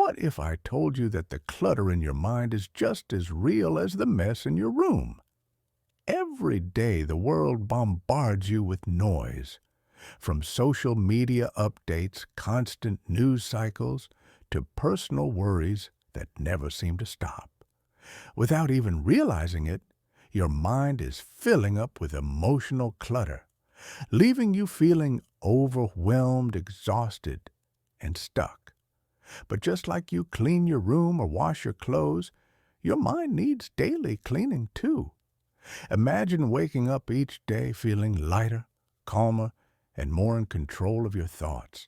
What if I told you that the clutter in your mind is just as real as the mess in your room? Every day the world bombards you with noise, from social media updates, constant news cycles, to personal worries that never seem to stop. Without even realizing it, your mind is filling up with emotional clutter, leaving you feeling overwhelmed, exhausted, and stuck. But just like you clean your room or wash your clothes, your mind needs daily cleaning too. Imagine waking up each day feeling lighter, calmer, and more in control of your thoughts.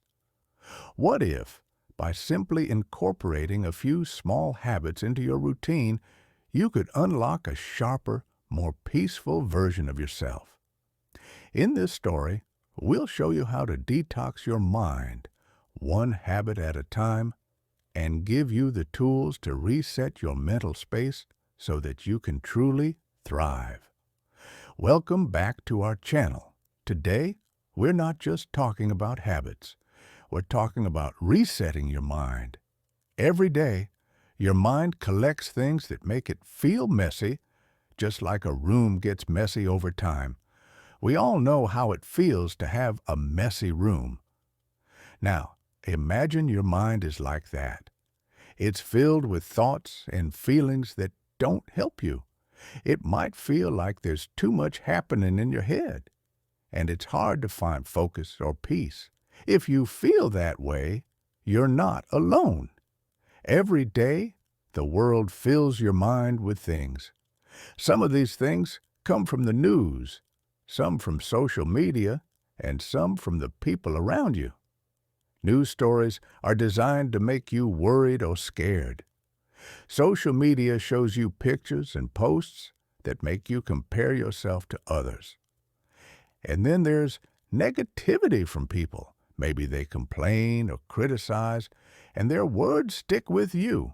What if, by simply incorporating a few small habits into your routine, you could unlock a sharper, more peaceful version of yourself? In this story, we'll show you how to detox your mind, one habit at a time, and give you the tools to reset your mental space so that you can truly thrive. Welcome back to our channel. Today, we're not just talking about habits. We're talking about resetting your mind. Every day, your mind collects things that make it feel messy, just like a room gets messy over time. We all know how it feels to have a messy room. Now, imagine your mind is like that. It's filled with thoughts and feelings that don't help you. It might feel like there's too much happening in your head, and it's hard to find focus or peace. If you feel that way, you're not alone. Every day, the world fills your mind with things. Some of these things come from the news, some from social media, and some from the people around you. News stories are designed to make you worried or scared. Social media shows you pictures and posts that make you compare yourself to others. And then there's negativity from people. Maybe they complain or criticize, and their words stick with you.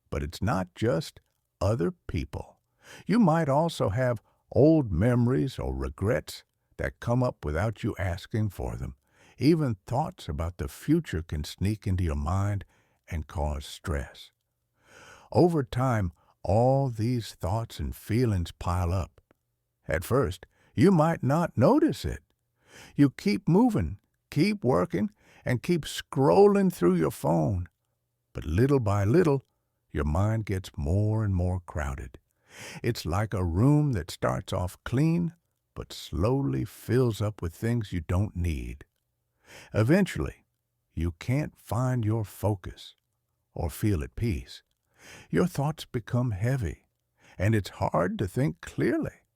But it's not just other people. You might also have old memories or regrets that come up without you asking for them. Even thoughts about the future can sneak into your mind and cause stress. Over time, all these thoughts and feelings pile up. At first, you might not notice it. You keep moving, keep working, and keep scrolling through your phone. But little by little, your mind gets more and more crowded. It's like a room that starts off clean, but slowly fills up with things you don't need. Eventually, you can't find your focus or feel at peace. Your thoughts become heavy, and it's hard to think clearly.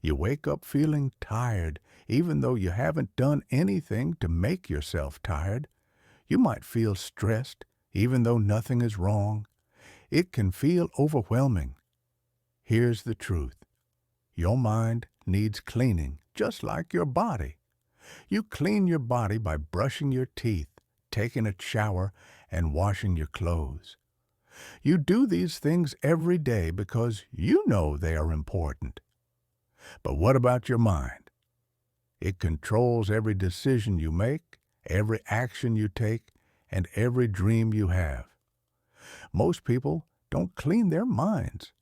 You wake up feeling tired, even though you haven't done anything to make yourself tired. You might feel stressed, even though nothing is wrong. It can feel overwhelming. Here's the truth. Your mind needs cleaning, just like your body. You clean your body by brushing your teeth, taking a shower, and washing your clothes. You do these things every day because you know they are important. But what about your mind? It controls every decision you make, every action you take, and every dream you have. Most people don't clean their minds.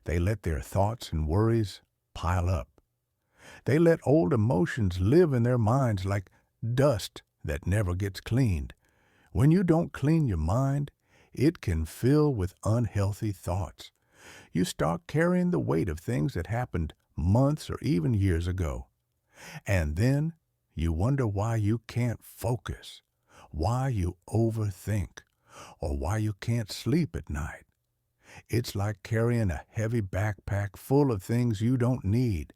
They let their thoughts and worries pile up. They let old emotions live in their minds like dust that never gets cleaned. When you don't clean your mind, it can fill with unhealthy thoughts. You start carrying the weight of things that happened months or even years ago. And then you wonder why you can't focus, why you overthink, or why you can't sleep at night. It's like carrying a heavy backpack full of things you don't need.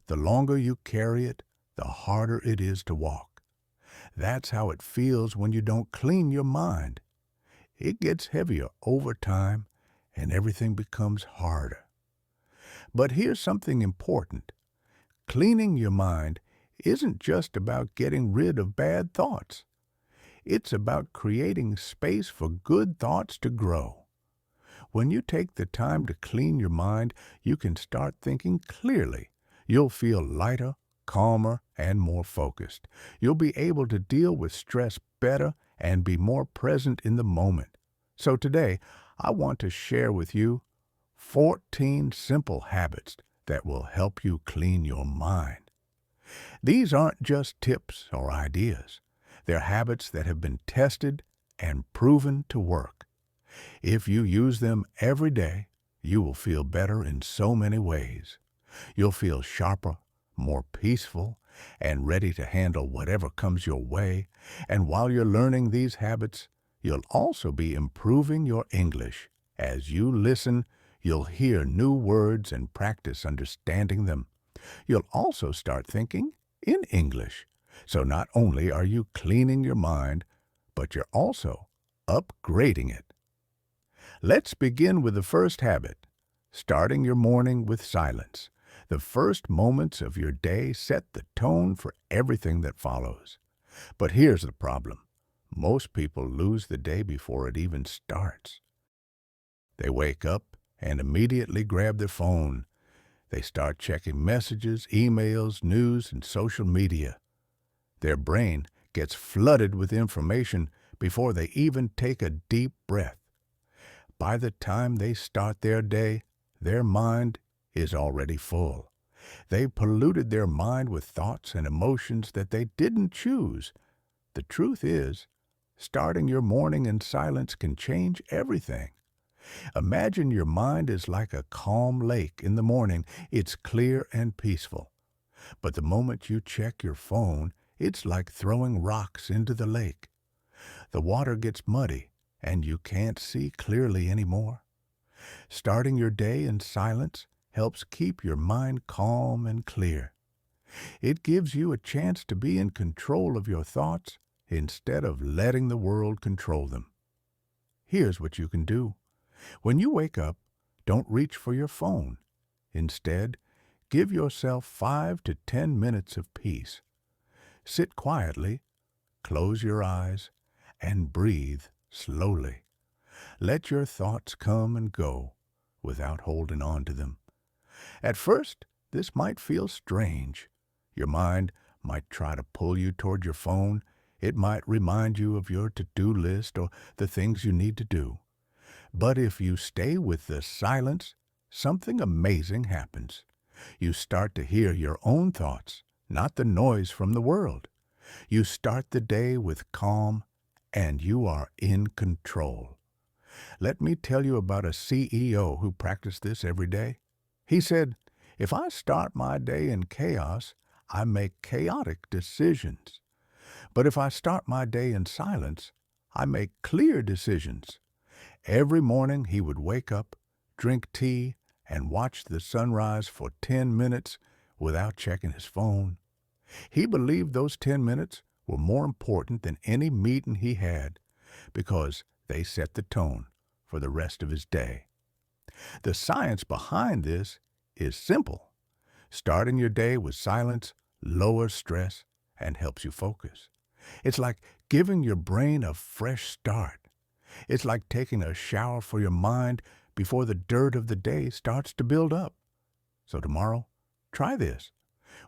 The longer you carry it, the harder it is to walk. That's how it feels when you don't clean your mind. It gets heavier over time, and everything becomes harder. But here's something important. Cleaning your mind isn't just about getting rid of bad thoughts. It's about creating space for good thoughts to grow. When you take the time to clean your mind, you can start thinking clearly. You'll feel lighter, calmer, and more focused. You'll be able to deal with stress better and be more present in the moment. So today, I want to share with you 14 simple habits that will help you clean your mind. These aren't just tips or ideas. They're habits that have been tested and proven to work. If you use them every day, you will feel better in so many ways. You'll feel sharper, more peaceful, and ready to handle whatever comes your way. And while you're learning these habits, you'll also be improving your English. As you listen, you'll hear new words and practice understanding them. You'll also start thinking in English. So not only are you cleaning your mind, but you're also upgrading it. Let's begin with the first habit, starting your morning with silence. The first moments of your day set the tone for everything that follows. But here's the problem. Most people lose the day before it even starts. They wake up and immediately grab their phone. They start checking messages, emails, news, and social media. Their brain gets flooded with information before they even take a deep breath. By the time they start their day, their mind is already full. They've polluted their mind with thoughts and emotions that they didn't choose. The truth is, starting your morning in silence can change everything. Imagine your mind is like a calm lake in the morning. It's clear and peaceful. But the moment you check your phone, it's like throwing rocks into the lake. The water gets muddy, and you can't see clearly anymore. Starting your day in silence helps keep your mind calm and clear. It gives you a chance to be in control of your thoughts instead of letting the world control them. Here's what you can do. When you wake up, don't reach for your phone. Instead, give yourself 5 to 10 minutes of peace. Sit quietly, close your eyes, and breathe slowly. Let your thoughts come and go without holding on to them. At first, this might feel strange. Your mind might try to pull you toward your phone. It might remind you of your to-do list or the things you need to do. But if you stay with the silence, something amazing happens. You start to hear your own thoughts, not the noise from the world. You start the day with calm, and you are in control. Let me tell you about a CEO who practiced this every day. He said, "If I start my day in chaos, I make chaotic decisions. But if I start my day in silence, I make clear decisions." Every morning he would wake up, drink tea, and watch the sunrise for 10 minutes without checking his phone. He believed those 10 minutes were more important than any meeting he had because they set the tone for the rest of his day. The science behind this is simple. Starting your day with silence lowers stress and helps you focus. It's like giving your brain a fresh start. It's like taking a shower for your mind before the dirt of the day starts to build up. So tomorrow, try this.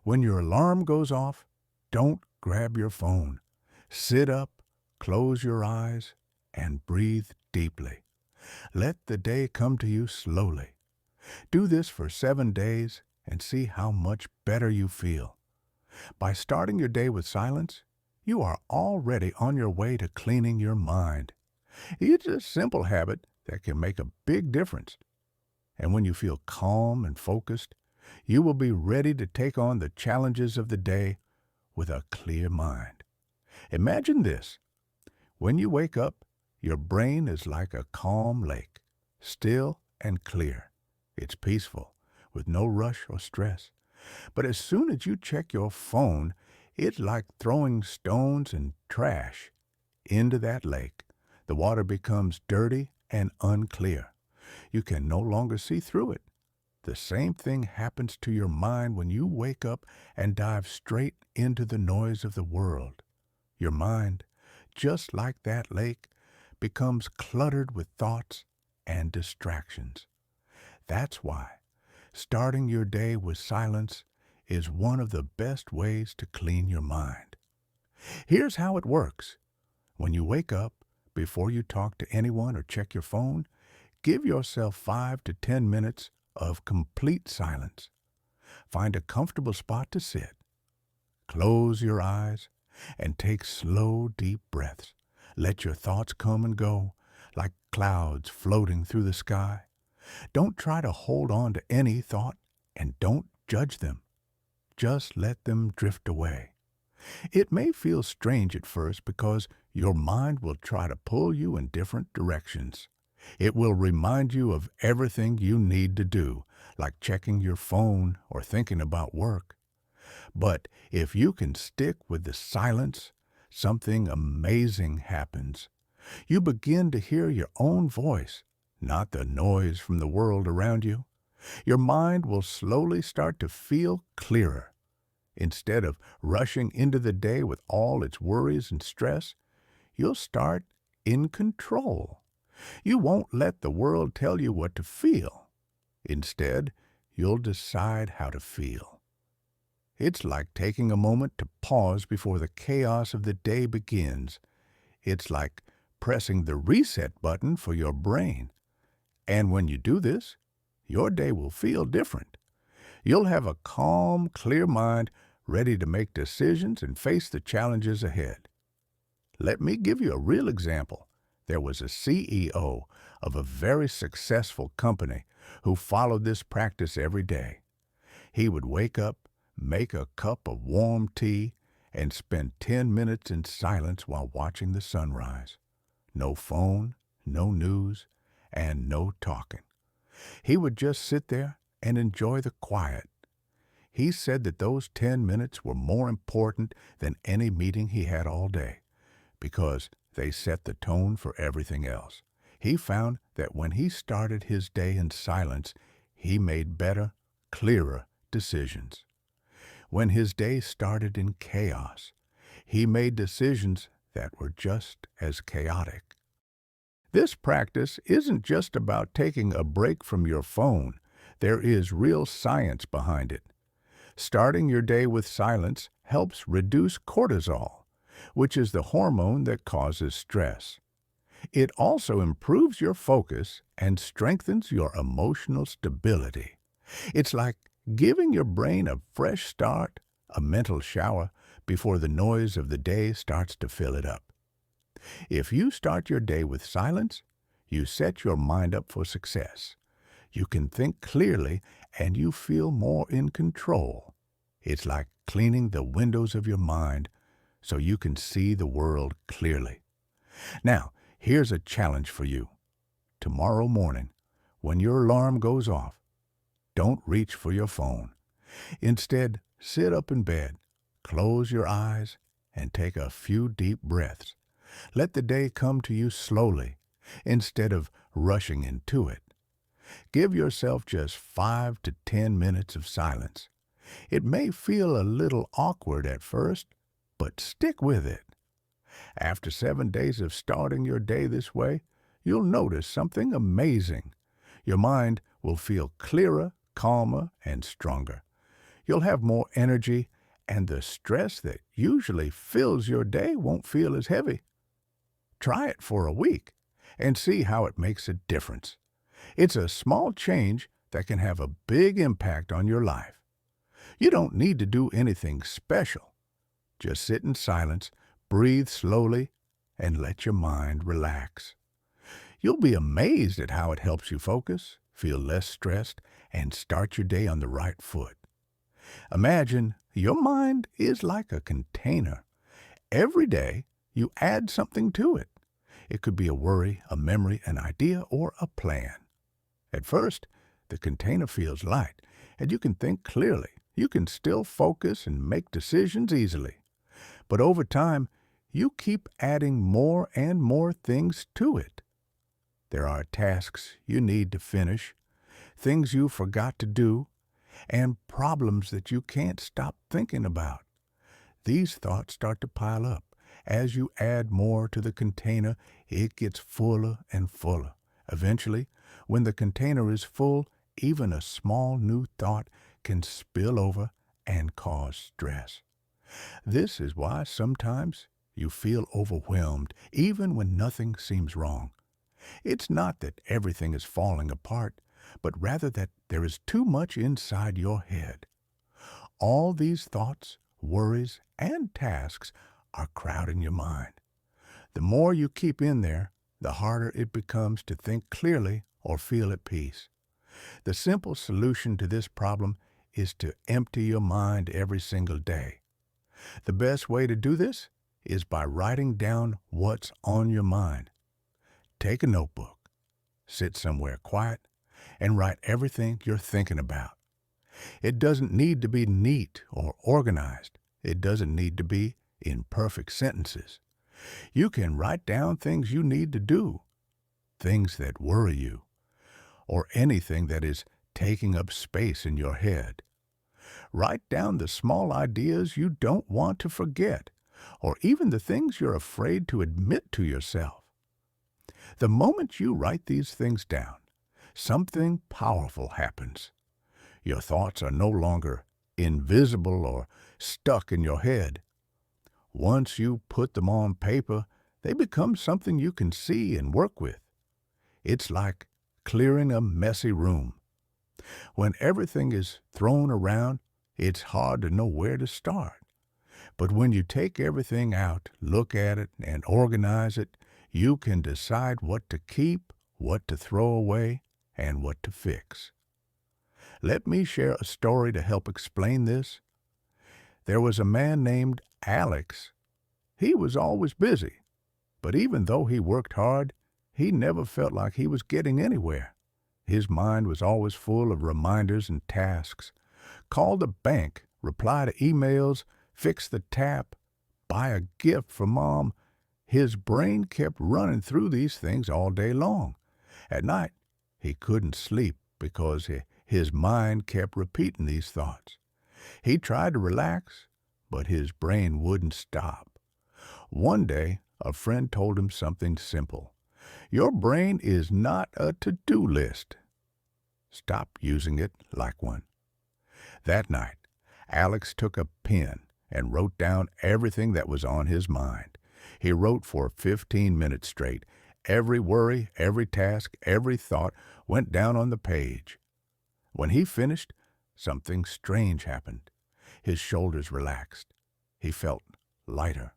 When your alarm goes off, don't grab your phone. Sit up, close your eyes, and breathe deeply. Let the day come to you slowly. Do this for 7 days and see how much better you feel. By starting your day with silence, you are already on your way to cleaning your mind. It's a simple habit that can make a big difference. And when you feel calm and focused, you will be ready to take on the challenges of the day with a clear mind. Imagine this. When you wake up, your brain is like a calm lake, still and clear. It's peaceful, with no rush or stress. But as soon as you check your phone, it's like throwing stones and trash into that lake. The water becomes dirty and unclear. You can no longer see through it. The same thing happens to your mind when you wake up and dive straight into the noise of the world. Your mind, just like that lake, becomes cluttered with thoughts and distractions. That's why starting your day with silence is one of the best ways to clean your mind. Here's how it works. When you wake up, before you talk to anyone or check your phone, give yourself 5 to 10 minutes of complete silence. Find a comfortable spot to sit. Close your eyes and take slow, deep breaths. Let your thoughts come and go like clouds floating through the sky. Don't try to hold on to any thought and don't judge them. Just let them drift away. It may feel strange at first because your mind will try to pull you in different directions. It will remind you of everything you need to do, like checking your phone or thinking about work. But if you can stick with the silence, something amazing happens. You begin to hear your own voice, not the noise from the world around you. Your mind will slowly start to feel clearer. Instead of rushing into the day with all its worries and stress, you'll start in control. You won't let the world tell you what to feel. Instead, you'll decide how to feel. It's like taking a moment to pause before the chaos of the day begins. It's like pressing the reset button for your brain. And when you do this, your day will feel different. You'll have a calm, clear mind ready to make decisions and face the challenges ahead. Let me give you a real example. There was a CEO of a very successful company who followed this practice every day. He would wake up, make a cup of warm tea, and spend 10 minutes in silence while watching the sunrise. No phone, no news, and no talking. He would just sit there and enjoy the quiet. He said that those 10 minutes were more important than any meeting he had all day, because they set the tone for everything else. He found that when he started his day in silence, he made better, clearer decisions. When his day started in chaos, he made decisions that were just as chaotic. This practice isn't just about taking a break from your phone. There is real science behind it. Starting your day with silence helps reduce cortisol, which is the hormone that causes stress. It also improves your focus and strengthens your emotional stability. It's like giving your brain a fresh start, a mental shower, before the noise of the day starts to fill it up. If you start your day with silence, you set your mind up for success. You can think clearly and you feel more in control. It's like cleaning the windows of your mind so you can see the world clearly. Now, here's a challenge for you. Tomorrow morning, when your alarm goes off, don't reach for your phone. Instead, sit up in bed, close your eyes, and take a few deep breaths. Let the day come to you slowly, instead of rushing into it. Give yourself just 5 to 10 minutes of silence. It may feel a little awkward at first, but stick with it. After 7 days of starting your day this way, you'll notice something amazing. Your mind will feel clearer, calmer, and stronger. You'll have more energy, and the stress that usually fills your day won't feel as heavy. Try it for a week and see how it makes a difference. It's a small change that can have a big impact on your life. You don't need to do anything special. Just sit in silence, breathe slowly, and let your mind relax. You'll be amazed at how it helps you focus, feel less stressed, and start your day on the right foot. Imagine your mind is like a container. Every day, you add something to it. It could be a worry, a memory, an idea, or a plan. At first, the container feels light, and you can think clearly. You can still focus and make decisions easily. But over time, you keep adding more and more things to it. There are tasks you need to finish, things you forgot to do, and problems that you can't stop thinking about. These thoughts start to pile up. As you add more to the container, it gets fuller and fuller. Eventually, when the container is full, even a small new thought can spill over and cause stress. This is why sometimes You feel overwhelmed, even when nothing seems wrong. It's not that everything is falling apart, but rather that there is too much inside your head. All these thoughts, worries, and tasks are crowding your mind. The more you keep in there, the harder it becomes to think clearly or feel at peace. The simple solution to this problem is to empty your mind every single day. The best way to do this is by writing down what's on your mind. Take a notebook, sit somewhere quiet, and write everything you're thinking about. It doesn't need to be neat or organized. It doesn't need to be in perfect sentences. You can write down things you need to do, things that worry you, or anything that is taking up space in your head. Write down the small ideas you don't want to forget, or even the things you're afraid to admit to yourself. The moment you write these things down, something powerful happens. Your thoughts are no longer invisible or stuck in your head. Once you put them on paper, they become something you can see and work with. It's like clearing a messy room. When everything is thrown around, it's hard to know where to start. But when you take everything out, look at it, and organize it, you can decide what to keep, what to throw away, and what to fix. Let me share a story to help explain this. There was a man named Alex. He was always busy, but even though he worked hard, he never felt like he was getting anywhere. His mind was always full of reminders and tasks. Call the bank, reply to emails, fix the tap, buy a gift for Mom. His brain kept running through these things all day long. At night, he couldn't sleep because his mind kept repeating these thoughts. He tried to relax, but his brain wouldn't stop. One day, a friend told him something simple. Your brain is not a to-do list. Stop using it like one. That night, Alex took a pen and wrote down everything that was on his mind. He wrote for 15 minutes straight. Every worry, every task, every thought went down on the page. When he finished, something strange happened. His shoulders relaxed. He felt lighter.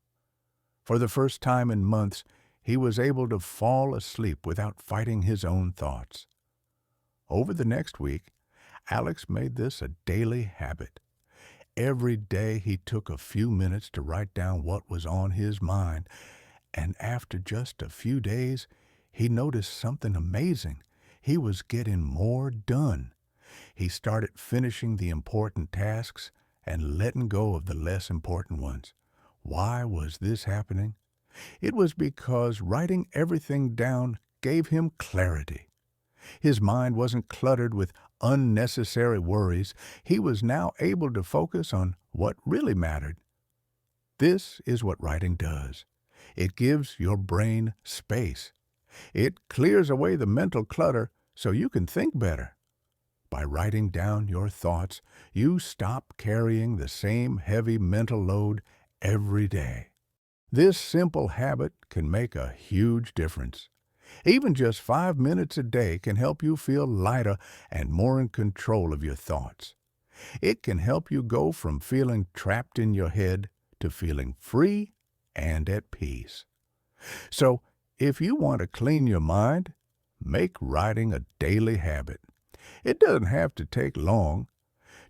For the first time in months, he was able to fall asleep without fighting his own thoughts. Over the next week, Alex made this a daily habit. Every day he took a few minutes to write down what was on his mind, and after just a few days, he noticed something amazing. He was getting more done. He started finishing the important tasks and letting go of the less important ones. Why was this happening? It was because writing everything down gave him clarity. His mind wasn't cluttered with unnecessary worries. He was now able to focus on what really mattered. This is what writing does. It gives your brain space. It clears away the mental clutter so you can think better. By writing down your thoughts, you stop carrying the same heavy mental load every day. This simple habit can make a huge difference. Even just 5 minutes a day can help you feel lighter and more in control of your thoughts. It can help you go from feeling trapped in your head to feeling free and at peace. So, if you want to clean your mind, make writing a daily habit. It doesn't have to take long.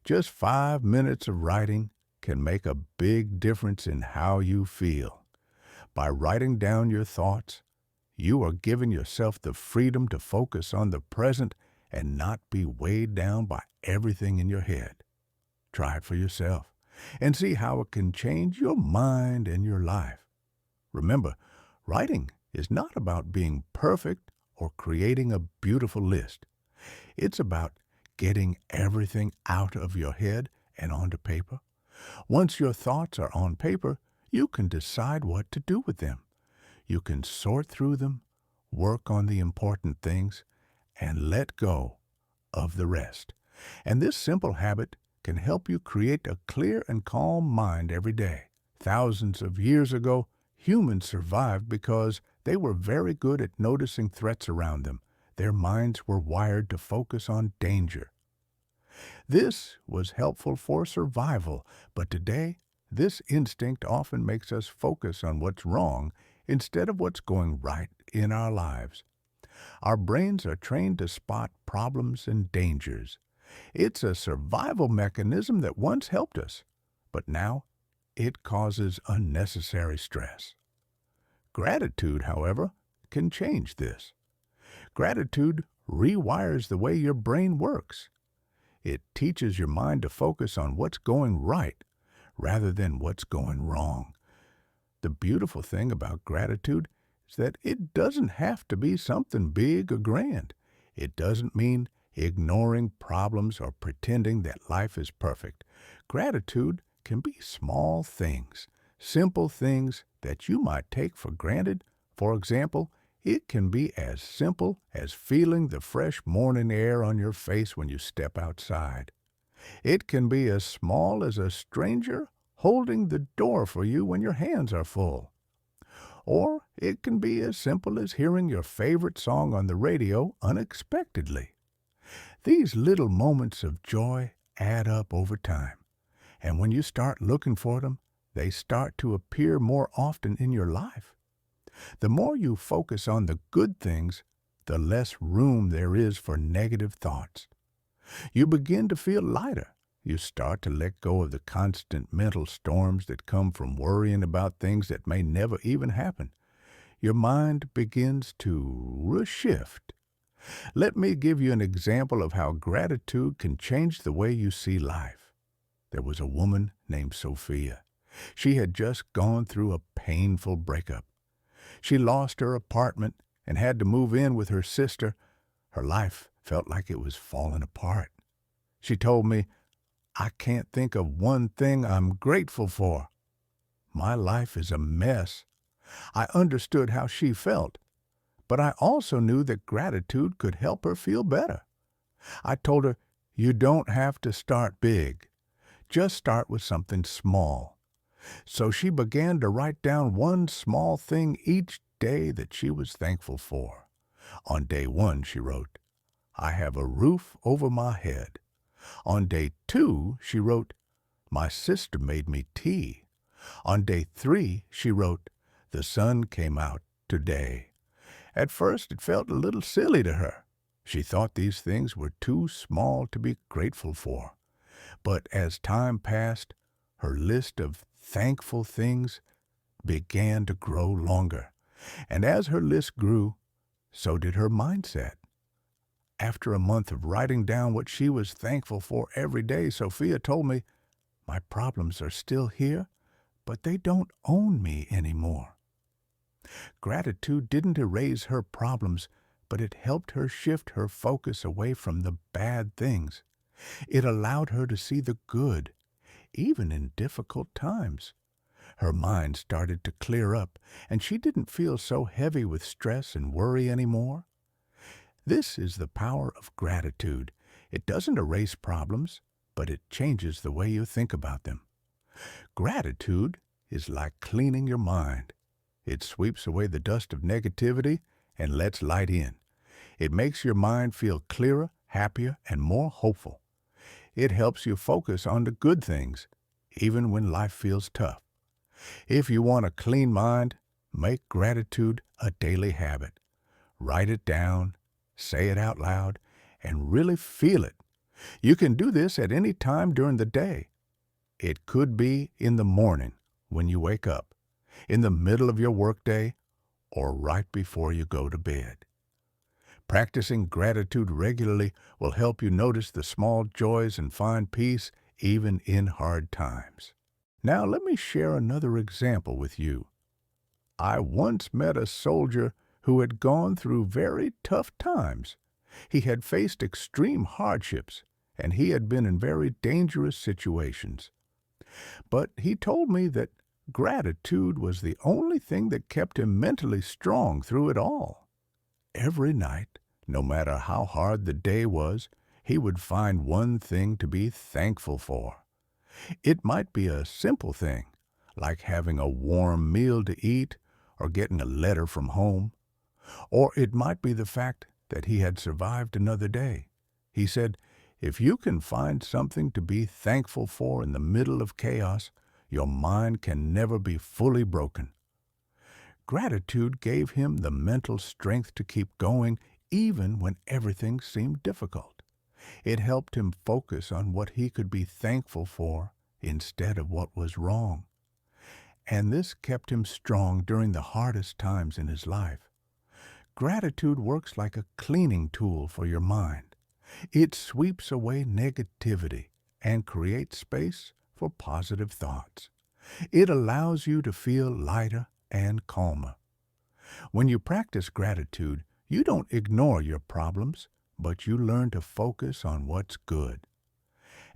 Just 5 minutes of writing can make a big difference in how you feel. By writing down your thoughts, you are giving yourself the freedom to focus on the present and not be weighed down by everything in your head. Try it for yourself and see how it can change your mind and your life. Remember, writing is not about being perfect or creating a beautiful list. It's about getting everything out of your head and onto paper. Once your thoughts are on paper, you can decide what to do with them. You can sort through them, work on the important things, and let go of the rest. And this simple habit can help you create a clear and calm mind every day. Thousands of years ago, Humans survived because they were very good at noticing threats around them. Their minds were wired to focus on danger. This was helpful for survival, but today, this instinct often makes us focus on what's wrong instead of what's going right in our lives. Our brains are trained to spot problems and dangers. It's a survival mechanism that once helped us, but now it causes unnecessary stress. Gratitude, however, can change this. Gratitude rewires the way your brain works. It teaches your mind to focus on what's going right rather than what's going wrong. The beautiful thing about gratitude is that it doesn't have to be something big or grand. It doesn't mean ignoring problems or pretending that life is perfect. Gratitude can be small things, simple things that you might take for granted. For example, it can be as simple as feeling the fresh morning air on your face when you step outside. It can be as small as a stranger holding the door for you when your hands are full. Or it can be as simple as hearing your favorite song on the radio unexpectedly. These little moments of joy add up over time, and when you start looking for them, they start to appear more often in your life. The more you focus on the good things, the less room there is for negative thoughts. You begin to feel lighter. You start to let go of the constant mental storms that come from worrying about things that may never even happen. Your mind begins to shift. Let me give you an example of how gratitude can change the way you see life. There was a woman named Sophia. She had just gone through a painful breakup. She lost her apartment and had to move in with her sister. Her life felt like it was falling apart. She told me, "I can't think of one thing I'm grateful for. My life is a mess." I understood how she felt, but I also knew that gratitude could help her feel better. I told her, "You don't have to start big. Just start with something small." So she began to write down one small thing each day that she was thankful for. On day 1, she wrote, "I have a roof over my head." On day 2, she wrote, "My sister made me tea." On day 3, she wrote, "The sun came out today." At first, it felt a little silly to her. She thought these things were too small to be grateful for. But as time passed, her list of thankful things began to grow longer. And as her list grew, so did her mindset. After a month of writing down what she was thankful for every day, Sophia told me, "My problems are still here, but they don't own me anymore." Gratitude didn't erase her problems, but it helped her shift her focus away from the bad things. It allowed her to see the good, even in difficult times. Her mind started to clear up, and she didn't feel so heavy with stress and worry anymore. This is the power of gratitude. It doesn't erase problems, but it changes the way you think about them. Gratitude is like cleaning your mind. It sweeps away the dust of negativity and lets light in. It makes your mind feel clearer, happier, and more hopeful. It helps you focus on the good things, even when life feels tough. If you want a clean mind, make gratitude a daily habit. Write it down, say it out loud, and really feel it. You can do this at any time during the day. It could be in the morning when you wake up, in the middle of your workday, or right before you go to bed. Practicing gratitude regularly will help you notice the small joys and find peace even in hard times. Now let me share another example with you. I once met a soldier who had gone through very tough times. He had faced extreme hardships, and he had been in very dangerous situations. But he told me that gratitude was the only thing that kept him mentally strong through it all. Every night, no matter how hard the day was, he would find one thing to be thankful for. It might be a simple thing, like having a warm meal to eat or getting a letter from home. Or it might be the fact that he had survived another day. He said, if you can find something to be thankful for in the middle of chaos, your mind can never be fully broken. Gratitude gave him the mental strength to keep going even when everything seemed difficult. It helped him focus on what he could be thankful for instead of what was wrong. And this kept him strong during the hardest times in his life. Gratitude works like a cleaning tool for your mind. It sweeps away negativity and creates space for positive thoughts. It allows you to feel lighter and calmer. When you practice gratitude, you don't ignore your problems, but you learn to focus on what's good.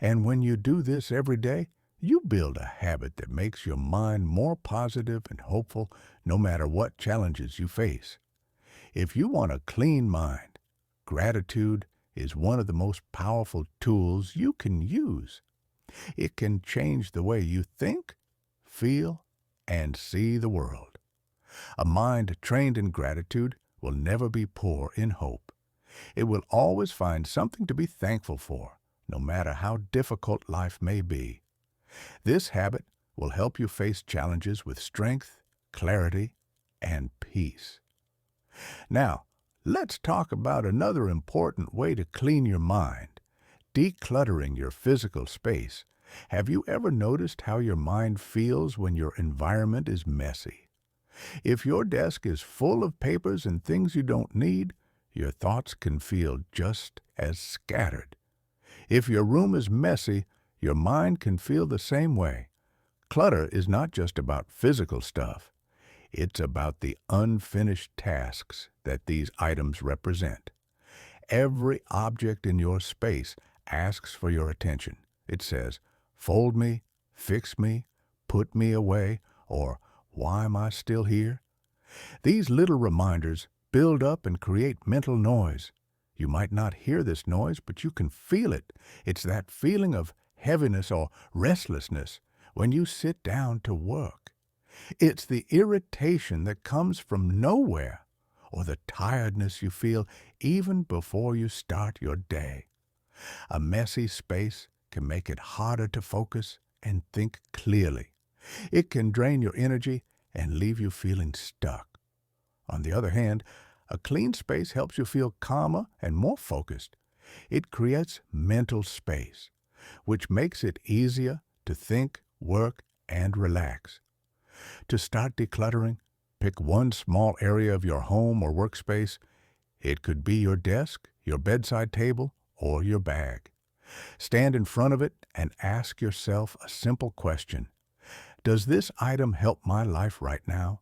And when you do this every day, you build a habit that makes your mind more positive and hopeful no matter what challenges you face. If you want a clean mind, gratitude is one of the most powerful tools you can use. It can change the way you think, feel, and see the world. A mind trained in gratitude will never be poor in hope. It will always find something to be thankful for, no matter how difficult life may be. This habit will help you face challenges with strength, clarity, and peace. Now, let's talk about another important way to clean your mind, decluttering your physical space. Have you ever noticed how your mind feels when your environment is messy? If your desk is full of papers and things you don't need, your thoughts can feel just as scattered. If your room is messy, your mind can feel the same way. Clutter is not just about physical stuff. It's about the unfinished tasks that these items represent. Every object in your space asks for your attention. It says, fold me, fix me, put me away, or why am I still here? These little reminders build up and create mental noise. You might not hear this noise, but you can feel it. It's that feeling of heaviness or restlessness when you sit down to work. It's the irritation that comes from nowhere, or the tiredness you feel even before you start your day. A messy space can make it harder to focus and think clearly. It can drain your energy and leave you feeling stuck. On the other hand, a clean space helps you feel calmer and more focused. It creates mental space, which makes it easier to think, work, and relax. To start decluttering, pick one small area of your home or workspace. It could be your desk, your bedside table, or your bag. Stand in front of it and ask yourself a simple question. Does this item help my life right now?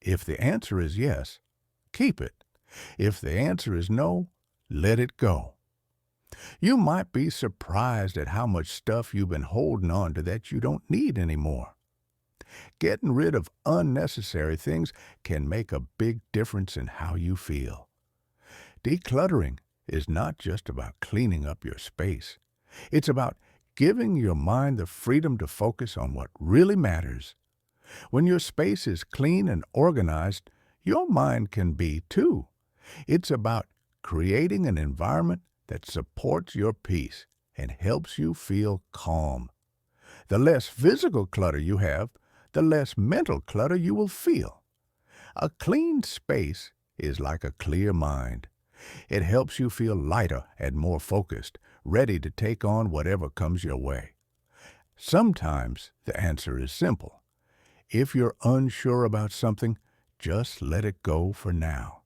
If the answer is yes, keep it. If the answer is no, let it go. You might be surprised at how much stuff you've been holding on to that you don't need anymore. Getting rid of unnecessary things can make a big difference in how you feel. Decluttering is not just about cleaning up your space. It's about giving your mind the freedom to focus on what really matters. When your space is clean and organized, your mind can be too. It's about creating an environment that supports your peace and helps you feel calm. The less physical clutter you have, the less mental clutter you will feel. A clean space is like a clear mind. It helps you feel lighter and more focused, ready to take on whatever comes your way. Sometimes the answer is simple. If you're unsure about something, just let it go for now.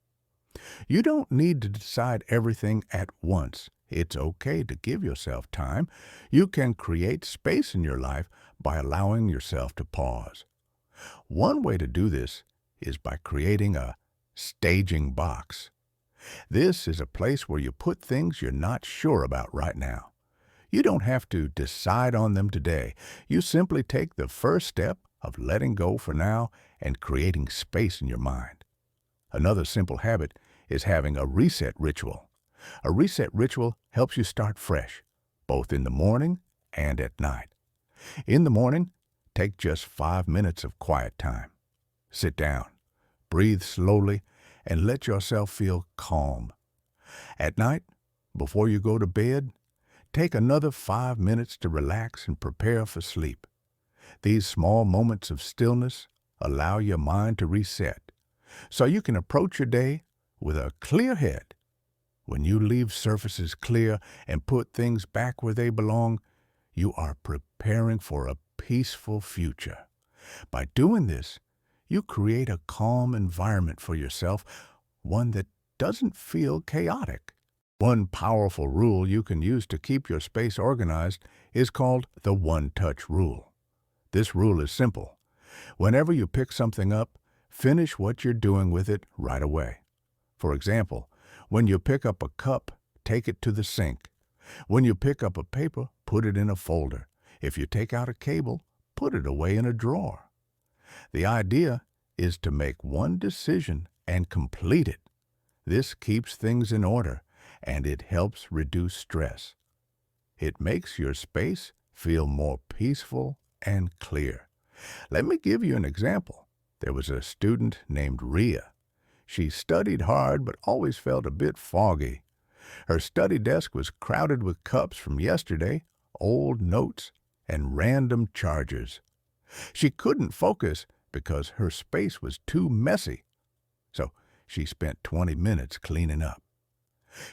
You don't need to decide everything at once. It's okay to give yourself time. You can create space in your life by allowing yourself to pause. One way to do this is by creating a staging box. This is a place where you put things you're not sure about right now. You don't have to decide on them today. You simply take the first step of letting go for now and creating space in your mind. Another simple habit is having a reset ritual. A reset ritual helps you start fresh, both in the morning and at night. In the morning, Take just 5 minutes of quiet time. Sit down, breathe slowly, and let yourself feel calm. At night, before you go to bed, take another 5 minutes to relax and prepare for sleep. These small moments of stillness allow your mind to reset, so you can approach your day with a clear head. When you leave surfaces clear and put things back where they belong, you are preparing for a peaceful future. By doing this, you create a calm environment for yourself, one that doesn't feel chaotic. One powerful rule you can use to keep your space organized is called the one-touch rule. This rule is simple. Whenever you pick something up, finish what you're doing with it right away. For example, when you pick up a cup, take it to the sink. When you pick up a paper, put it in a folder. If you take out a cable, put it away in a drawer. The idea is to make one decision and complete it. This keeps things in order, and it helps reduce stress. It makes your space feel more peaceful and clear. Let me give you an example. There was a student named Rhea. She studied hard but always felt a bit foggy. Her study desk was crowded with cups from yesterday, old notes, and random chargers. She couldn't focus because her space was too messy. So she spent 20 minutes cleaning up.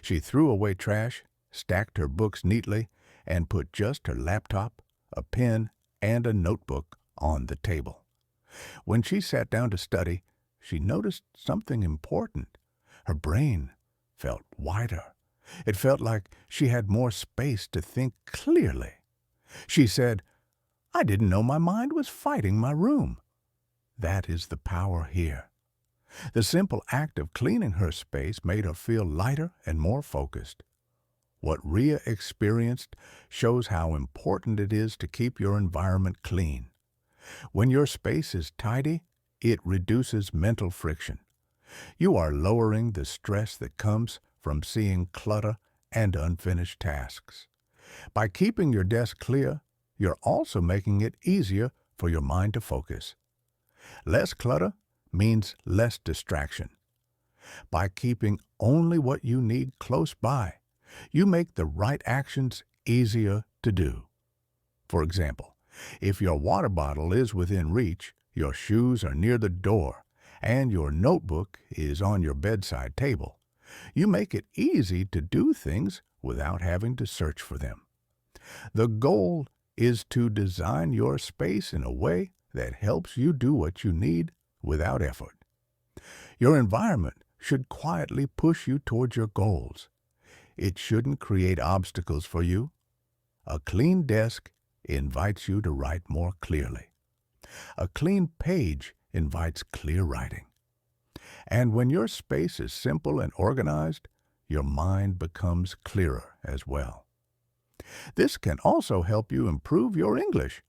She threw away trash, stacked her books neatly, and put just her laptop, a pen, and a notebook on the table. When she sat down to study, she noticed something important. Her brain felt wider. It felt like she had more space to think clearly. She said, "I didn't know my mind was fighting my room." That is the power here. The simple act of cleaning her space made her feel lighter and more focused. What Rhea experienced shows how important it is to keep your environment clean. When your space is tidy, it reduces mental friction. You are lowering the stress that comes from seeing clutter and unfinished tasks. By keeping your desk clear, you're also making it easier for your mind to focus. Less clutter means less distraction. By keeping only what you need close by, you make the right actions easier to do. For example, if your water bottle is within reach, your shoes are near the door, and your notebook is on your bedside table, you make it easy to do things without having to search for them. The goal is to design your space in a way that helps you do what you need without effort. Your environment should quietly push you towards your goals. It shouldn't create obstacles for you. A clean desk invites you to write more clearly. A clean page invites clear writing. And when your space is simple and organized, your mind becomes clearer as well. This can also help you improve your English.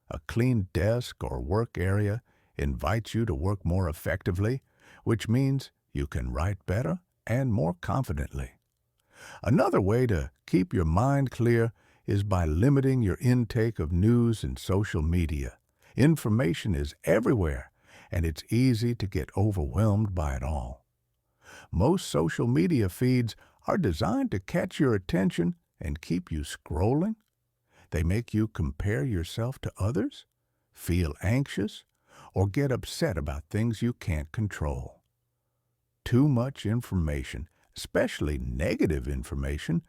A clean desk or work area invites you to work more effectively, which means you can write better and more confidently. Another way to keep your mind clear is by limiting your intake of news and social media. Information is everywhere, and it's easy to get overwhelmed by it all. Most social media feeds are designed to catch your attention and keep you scrolling. They make you compare yourself to others, feel anxious, or get upset about things you can't control. Too much information, especially negative information,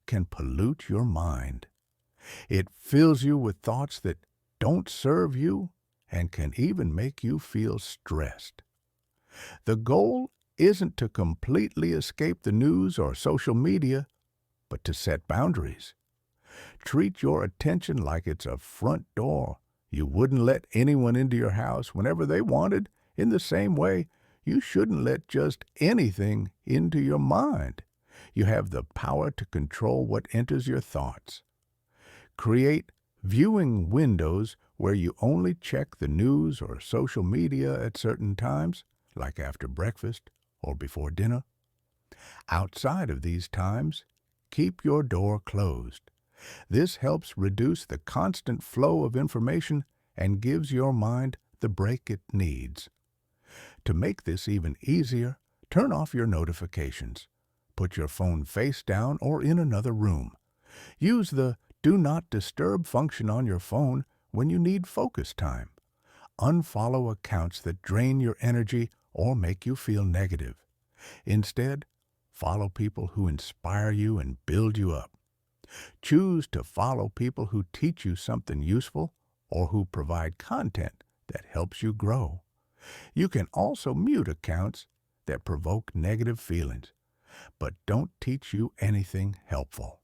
can pollute your mind. It fills you with thoughts that don't serve you and can even make you feel stressed. The goal isn't to completely escape the news or social media, but to set boundaries. Treat your attention like it's a front door. You wouldn't let anyone into your house whenever they wanted. In the same way, you shouldn't let just anything into your mind. You have the power to control what enters your thoughts. Create viewing windows where you only check the news or social media at certain times, like after breakfast or before dinner. Outside of these times, keep your door closed. This helps reduce the constant flow of information and gives your mind the break it needs. To make this even easier, turn off your notifications. Put your phone face down or in another room. Use the Do Not Disturb function on your phone when you need focus time. Unfollow accounts that drain your energy or make you feel negative. Instead, follow people who inspire you and build you up. Choose to follow people who teach you something useful or who provide content that helps you grow. You can also mute accounts that provoke negative feelings, but don't teach you anything helpful.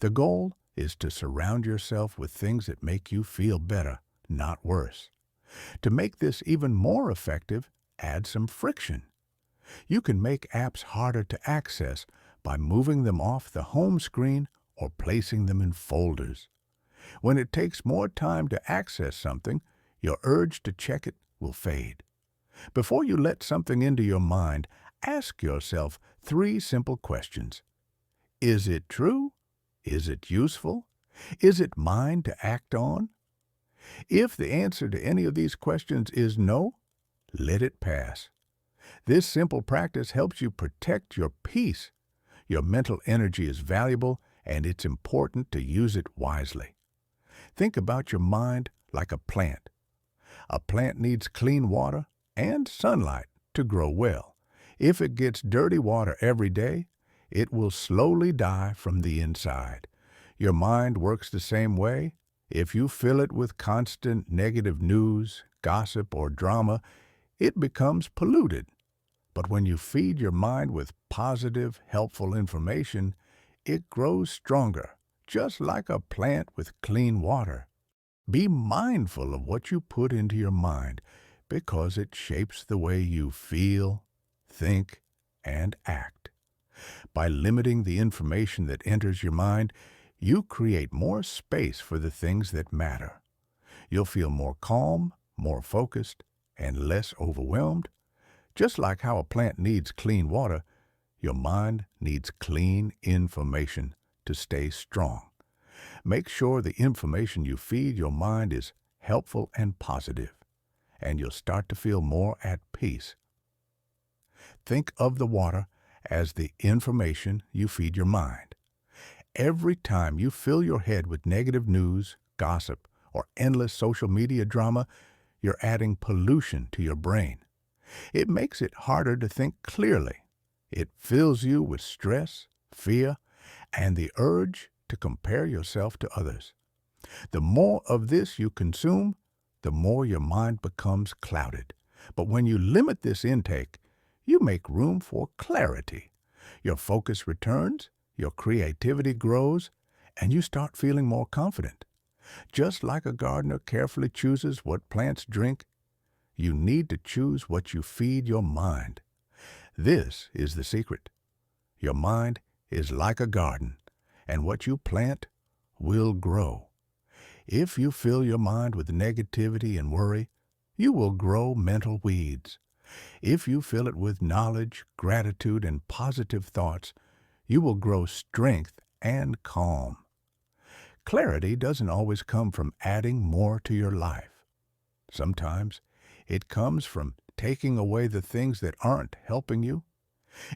The goal is to surround yourself with things that make you feel better, not worse. To make this even more effective, add some friction. You can make apps harder to access by moving them off the home screen or placing them in folders. When it takes more time to access something, your urge to check it will fade. Before you let something into your mind, ask yourself 3 simple questions. Is it true? Is it useful? Is it mine to act on? If the answer to any of these questions is no, let it pass. This simple practice helps you protect your peace. Your mental energy is valuable, and it's important to use it wisely. Think about your mind like a plant. A plant needs clean water and sunlight to grow well. If it gets dirty water every day, it will slowly die from the inside. Your mind works the same way. If you fill it with constant negative news, gossip, or drama, it becomes polluted. But when you feed your mind with positive, helpful information, it grows stronger, just like a plant with clean water. Be mindful of what you put into your mind because it shapes the way you feel, think, and act. By limiting the information that enters your mind, you create more space for the things that matter. You'll feel more calm, more focused, and less overwhelmed. Just like how a plant needs clean water, your mind needs clean information to stay strong. Make sure the information you feed your mind is helpful and positive, and you'll start to feel more at peace. Think of the water as the information you feed your mind. Every time you fill your head with negative news, gossip, or endless social media drama, you're adding pollution to your brain. It makes it harder to think clearly. It fills you with stress, fear, and the urge to compare yourself to others. The more of this you consume, the more your mind becomes clouded. But when you limit this intake, you make room for clarity. Your focus returns, your creativity grows, and you start feeling more confident. Just like a gardener carefully chooses what plants drink, you need to choose what you feed your mind. This is the secret. Your mind is like a garden, and what you plant will grow. If you fill your mind with negativity and worry, you will grow mental weeds. If you fill it with knowledge, gratitude, and positive thoughts, you will grow strength and calm. Clarity doesn't always come from adding more to your life. Sometimes it comes from taking away the things that aren't helping you.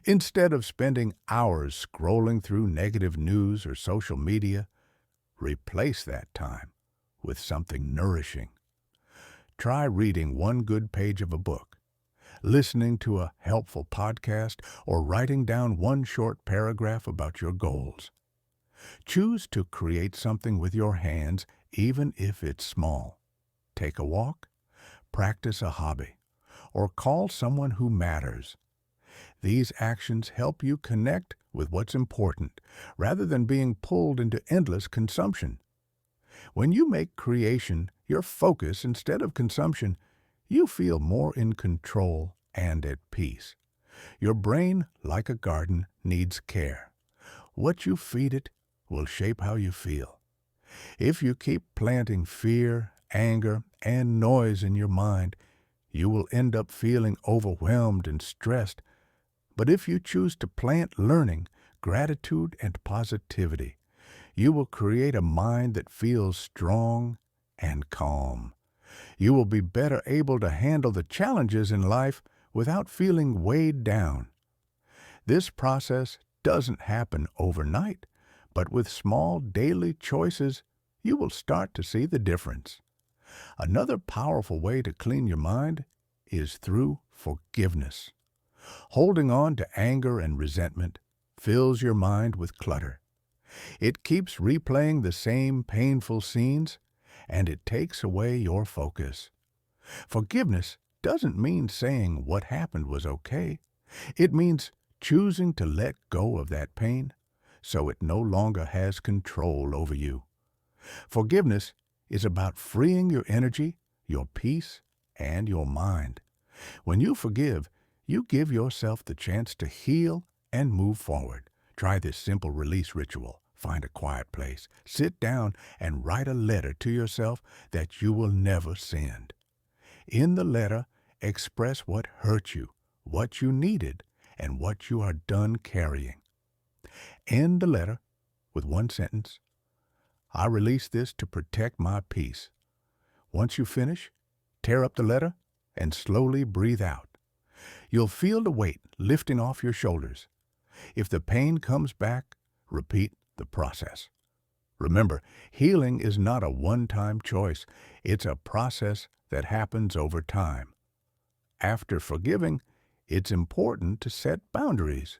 Instead of spending hours scrolling through negative news or social media, replace that time with something nourishing. Try reading one good page of a book, listening to a helpful podcast, or writing down one short paragraph about your goals. Choose to create something with your hands, even if it's small. Take a walk, practice a hobby, or call someone who matters. These actions help you connect with what's important, rather than being pulled into endless consumption. When you make creation your focus instead of consumption, you feel more in control and at peace. Your brain, like a garden, needs care. What you feed it will shape how you feel. If you keep planting fear, anger, and noise in your mind, you will end up feeling overwhelmed and stressed. But if you choose to plant learning, gratitude, and positivity, you will create a mind that feels strong and calm. You will be better able to handle the challenges in life without feeling weighed down. This process doesn't happen overnight, but with small daily choices, you will start to see the difference. Another powerful way to clean your mind is through forgiveness. Holding on to anger and resentment fills your mind with clutter. It keeps replaying the same painful scenes, and it takes away your focus. Forgiveness doesn't mean saying what happened was okay. It means choosing to let go of that pain so it no longer has control over you. Forgiveness is about freeing your energy, your peace, and your mind. When you forgive, you give yourself the chance to heal and move forward. Try this simple release ritual. Find a quiet place, sit down, and write a letter to yourself that you will never send. In the letter, express what hurt you, what you needed, and what you are done carrying. End the letter with one sentence: I release this to protect my peace. Once you finish, tear up the letter and slowly breathe out. You'll feel the weight lifting off your shoulders. If the pain comes back, repeat the process. Remember, healing is not a one-time choice. It's a process that happens over time. After forgiving, it's important to set boundaries.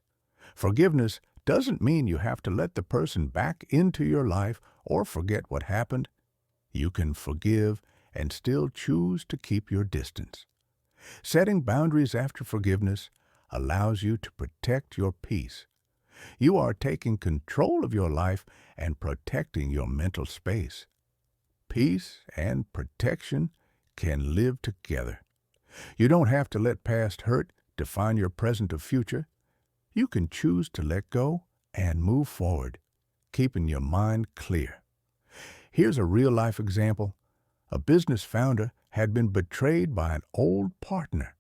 Forgiveness doesn't mean you have to let the person back into your life or forget what happened. You can forgive and still choose to keep your distance. Setting boundaries after forgiveness allows you to protect your peace. You are taking control of your life and protecting your mental space. Peace and protection can live together. You don't have to let past hurt define your present or future. You can choose to let go and move forward, keeping your mind clear. Here's a real-life example. A business founder had been betrayed by an old partner.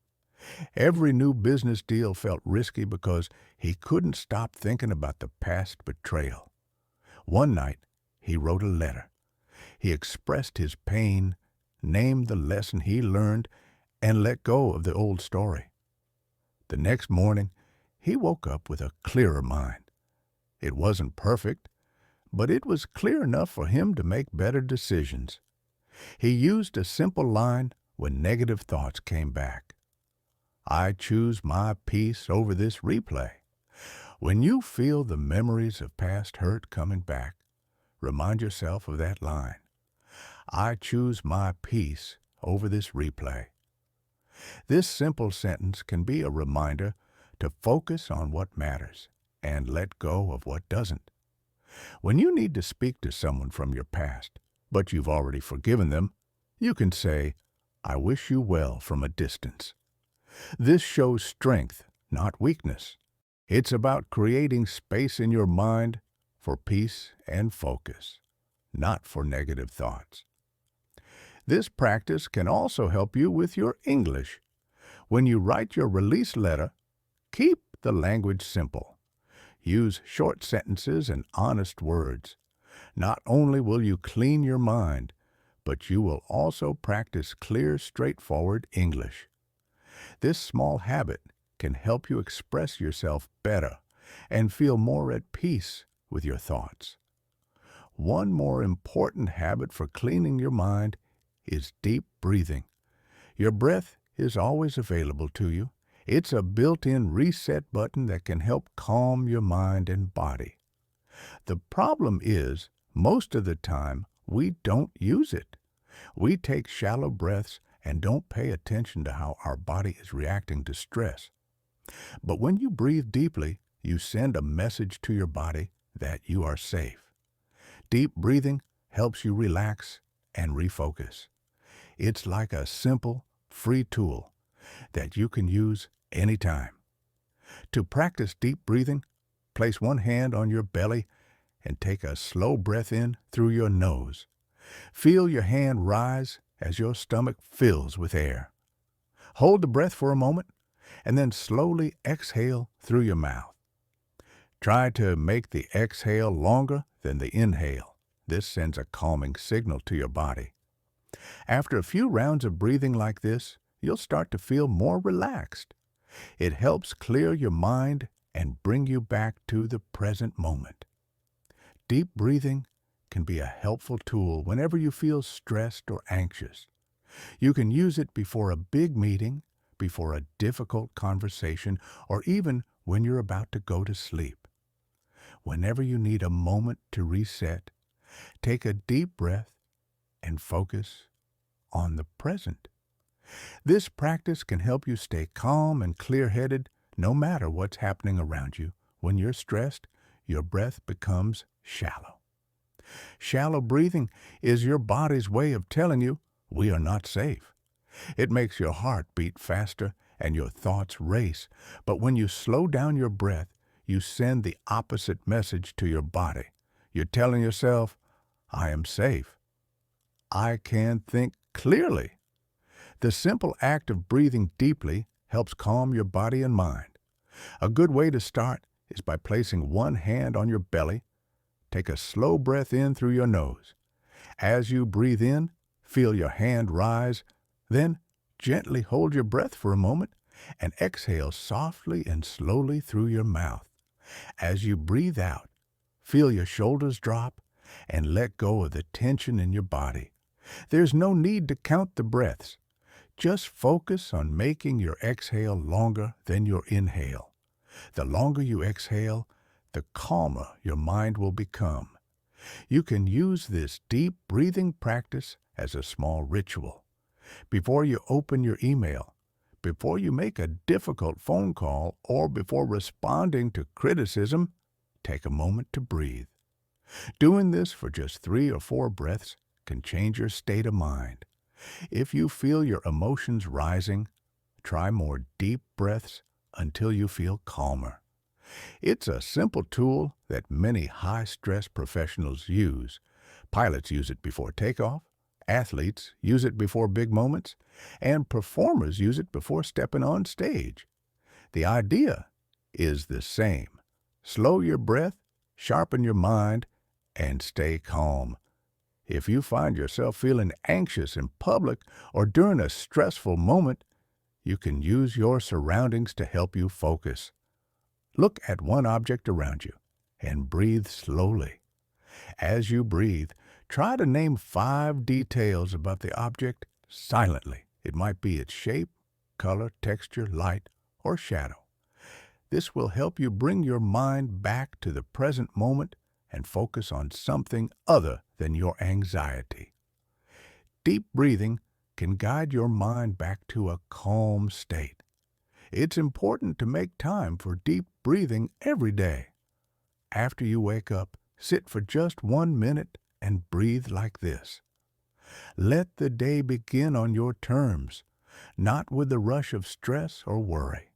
Every new business deal felt risky because he couldn't stop thinking about the past betrayal. One night, he wrote a letter. He expressed his pain, named the lesson he learned, and let go of the old story. The next morning, he woke up with a clearer mind. It wasn't perfect, but it was clear enough for him to make better decisions. He used a simple line when negative thoughts came back. I choose my peace over this replay. When you feel the memories of past hurt coming back, remind yourself of that line. I choose my peace over this replay. This simple sentence can be a reminder to focus on what matters and let go of what doesn't. When you need to speak to someone from your past, but you've already forgiven them, you can say, I wish you well from a distance. This shows strength, not weakness. It's about creating space in your mind for peace and focus, not for negative thoughts. This practice can also help you with your English. When you write your release letter, keep the language simple. Use short sentences and honest words. Not only will you clean your mind, but you will also practice clear, straightforward English. This small habit can help you express yourself better and feel more at peace with your thoughts. One more important habit for cleaning your mind is deep breathing. Your breath is always available to you. It's a built-in reset button that can help calm your mind and body. The problem is, most of the time, we don't use it. We take shallow breaths and don't pay attention to how our body is reacting to stress. But when you breathe deeply, you send a message to your body that you are safe. Deep breathing helps you relax and refocus. It's like a simple, free tool that you can use anytime. To practice deep breathing, place one hand on your belly and take a slow breath in through your nose. Feel your hand rise as your stomach fills with air. Hold the breath for a moment and then slowly exhale through your mouth. Try to make the exhale longer than the inhale. This sends a calming signal to your body. After a few rounds of breathing like this, you'll start to feel more relaxed. It helps clear your mind and bring you back to the present moment. Deep breathing can be a helpful tool whenever you feel stressed or anxious. You can use it before a big meeting, before a difficult conversation, or even when you're about to go to sleep. Whenever you need a moment to reset, take a deep breath and focus on the present. This practice can help you stay calm and clear-headed no matter what's happening around you. When you're stressed, your breath becomes shallow. Shallow breathing is your body's way of telling you, we are not safe. It makes your heart beat faster and your thoughts race. But when you slow down your breath, you send the opposite message to your body. You're telling yourself, I am safe. I can think clearly. The simple act of breathing deeply helps calm your body and mind. A good way to start is by placing one hand on your belly. Take a slow breath in through your nose. As you breathe in, feel your hand rise. Then gently hold your breath for a moment and exhale softly and slowly through your mouth. As you breathe out, feel your shoulders drop and let go of the tension in your body. There's no need to count the breaths. Just focus on making your exhale longer than your inhale. The longer you exhale, the calmer your mind will become. You can use this deep breathing practice as a small ritual. Before you open your email, before you make a difficult phone call, or before responding to criticism, take a moment to breathe. Doing this for just 3 or 4 breaths can change your state of mind. If you feel your emotions rising, try more deep breaths until you feel calmer. It's a simple tool that many high-stress professionals use. Pilots use it before takeoff, athletes use it before big moments, and performers use it before stepping on stage. The idea is the same. Slow your breath, sharpen your mind, and stay calm. If you find yourself feeling anxious in public or during a stressful moment, you can use your surroundings to help you focus. Look at one object around you and breathe slowly. As you breathe, try to name 5 details about the object silently. It might be its shape, color, texture, light, or shadow. This will help you bring your mind back to the present moment and focus on something other than your anxiety. Deep breathing can guide your mind back to a calm state. It's important to make time for deep breathing every day. After you wake up, sit for just 1 minute and breathe like this. Let the day begin on your terms, not with the rush of stress or worry.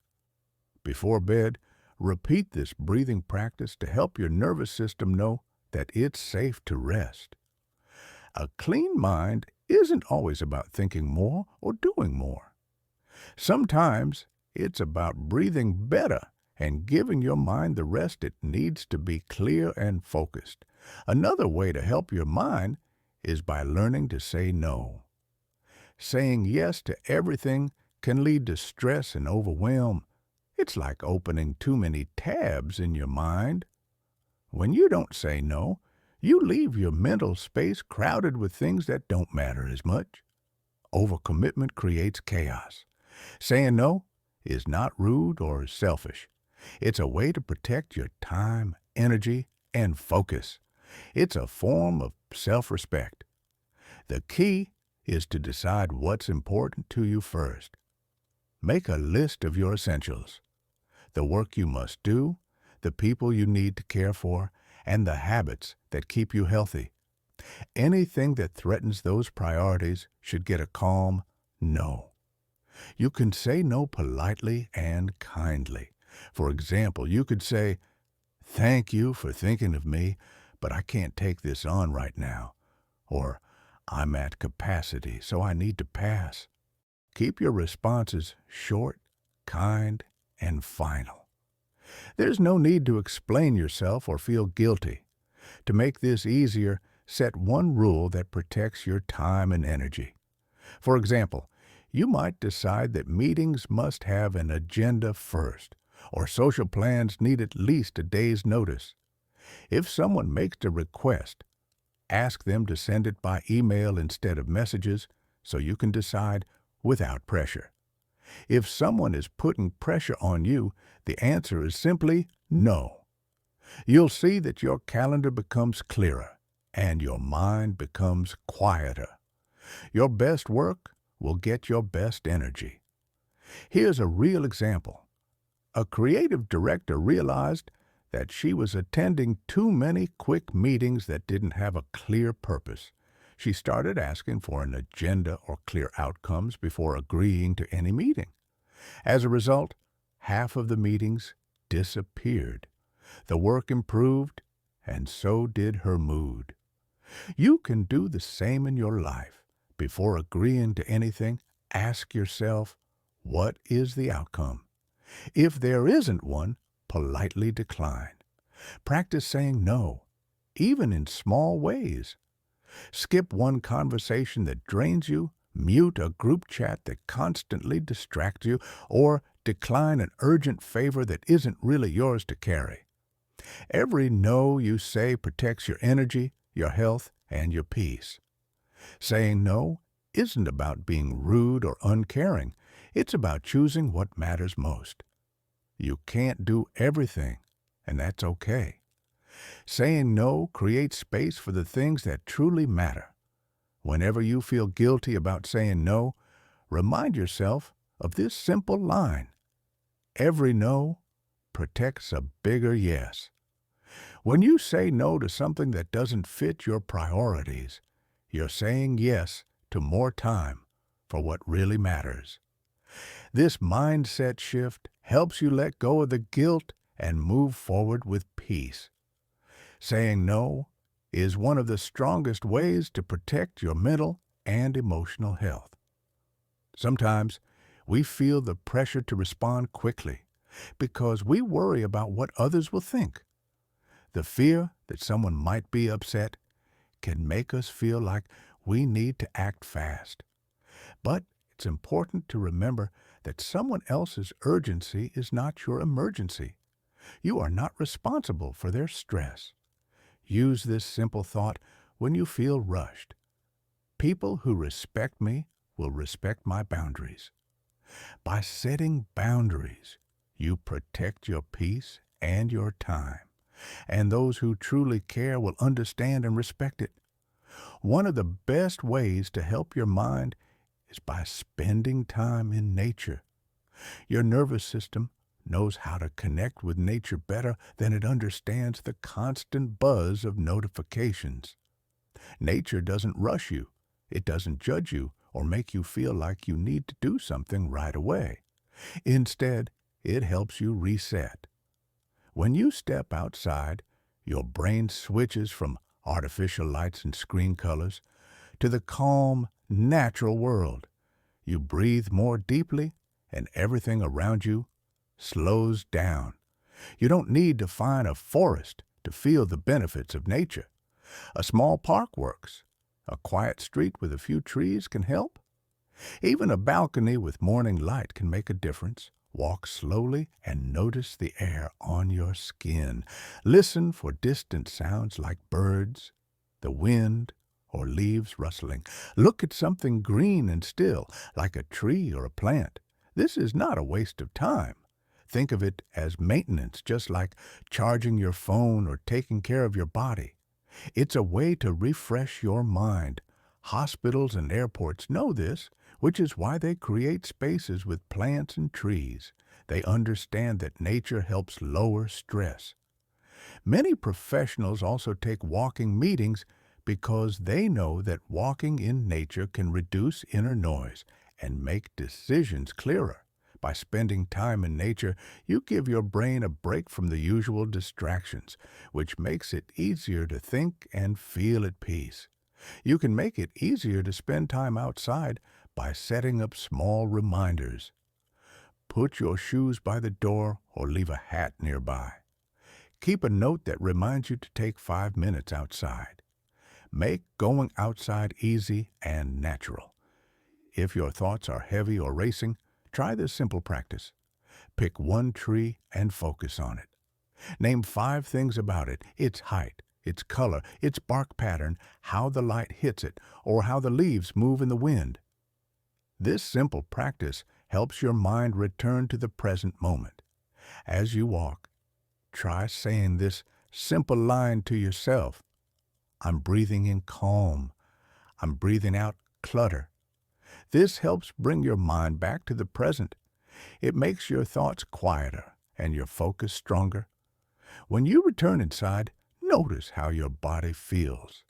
Before bed, repeat this breathing practice to help your nervous system know that it's safe to rest. A clean mind isn't always about thinking more or doing more. Sometimes it's about breathing better and giving your mind the rest it needs to be clear and focused. Another way to help your mind is by learning to say no. Saying yes to everything can lead to stress and overwhelm. It's like opening too many tabs in your mind. When you don't say no, you leave your mental space crowded with things that don't matter as much. Overcommitment creates chaos. Saying no is not rude or selfish. It's a way to protect your time, energy, and focus. It's a form of self-respect. The key is to decide what's important to you first. Make a list of your essentials, the work you must do, the people you need to care for, and the habits that keep you healthy. Anything that threatens those priorities should get a calm no. You can say no politely and kindly. For example, you could say, "Thank you for thinking of me, but I can't take this on right now." Or, "I'm at capacity, so I need to pass." Keep your responses short, kind, and final. There's no need to explain yourself or feel guilty. To make this easier, set one rule that protects your time and energy. For example, you might decide that meetings must have an agenda first, or social plans need at least a day's notice. If someone makes a request, ask them to send it by email instead of messages so you can decide without pressure. If someone is putting pressure on you, the answer is simply no. You'll see that your calendar becomes clearer and your mind becomes quieter. Your best work will get your best energy. Here's a real example. A creative director realized that she was attending too many quick meetings that didn't have a clear purpose. She started asking for an agenda or clear outcomes before agreeing to any meeting. As a result, half of the meetings disappeared. The work improved, and so did her mood. You can do the same in your life. Before agreeing to anything, ask yourself, what is the outcome? If there isn't one, politely decline. Practice saying no, even in small ways. Skip one conversation that drains you, mute a group chat that constantly distracts you, or decline an urgent favor that isn't really yours to carry. Every no you say protects your energy, your health, and your peace. Saying no isn't about being rude or uncaring. It's about choosing what matters most. You can't do everything, and that's okay. Saying no creates space for the things that truly matter. Whenever you feel guilty about saying no, remind yourself of this simple line. Every no protects a bigger yes. When you say no to something that doesn't fit your priorities, you're saying yes to more time for what really matters. This mindset shift helps you let go of the guilt and move forward with peace. Saying no is one of the strongest ways to protect your mental and emotional health. Sometimes we feel the pressure to respond quickly because we worry about what others will think. The fear that someone might be upset can make us feel like we need to act fast. But it's important to remember that someone else's urgency is not your emergency. You are not responsible for their stress. Use this simple thought when you feel rushed. People who respect me will respect my boundaries. By setting boundaries, you protect your peace and your time, and those who truly care will understand and respect it. One of the best ways to help your mind is by spending time in nature. Your nervous system knows how to connect with nature better than it understands the constant buzz of notifications. Nature doesn't rush you. It doesn't judge you or make you feel like you need to do something right away. Instead, it helps you reset. When you step outside, your brain switches from artificial lights and screen colors to the calm, natural world. You breathe more deeply, and everything around you slows down. You don't need to find a forest to feel the benefits of nature. A small park works. A quiet street with a few trees can help. Even a balcony with morning light can make a difference. Walk slowly and notice the air on your skin. Listen for distant sounds like birds, the wind, or leaves rustling. Look at something green and still, like a tree or a plant. This is not a waste of time. Think of it as maintenance, just like charging your phone or taking care of your body. It's a way to refresh your mind. Hospitals and airports know this, which is why they create spaces with plants and trees. They understand that nature helps lower stress. Many professionals also take walking meetings because they know that walking in nature can reduce inner noise and make decisions clearer. By spending time in nature, you give your brain a break from the usual distractions, which makes it easier to think and feel at peace. You can make it easier to spend time outside by setting up small reminders. Put your shoes by the door or leave a hat nearby. Keep a note that reminds you to take 5 minutes outside. Make going outside easy and natural. If your thoughts are heavy or racing, try this simple practice. Pick one tree and focus on it. Name 5 things about it: its height, its color, its bark pattern, how the light hits it, or how the leaves move in the wind. This simple practice helps your mind return to the present moment. As you walk, try saying this simple line to yourself: I'm breathing in calm. I'm breathing out clutter. This helps bring your mind back to the present. It makes your thoughts quieter and your focus stronger. When you return inside, notice how your body feels.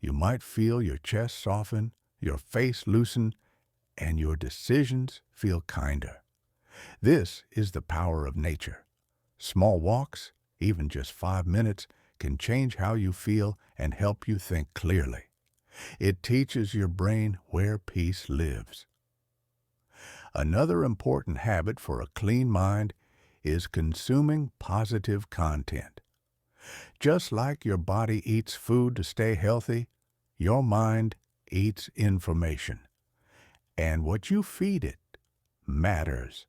You might feel your chest soften, your face loosen, and your decisions feel kinder. This is the power of nature. Small walks, even just 5 minutes, can change how you feel and help you think clearly. It teaches your brain where peace lives. Another important habit for a clean mind is consuming positive content. Just like your body eats food to stay healthy, your mind eats information. And what you feed it matters.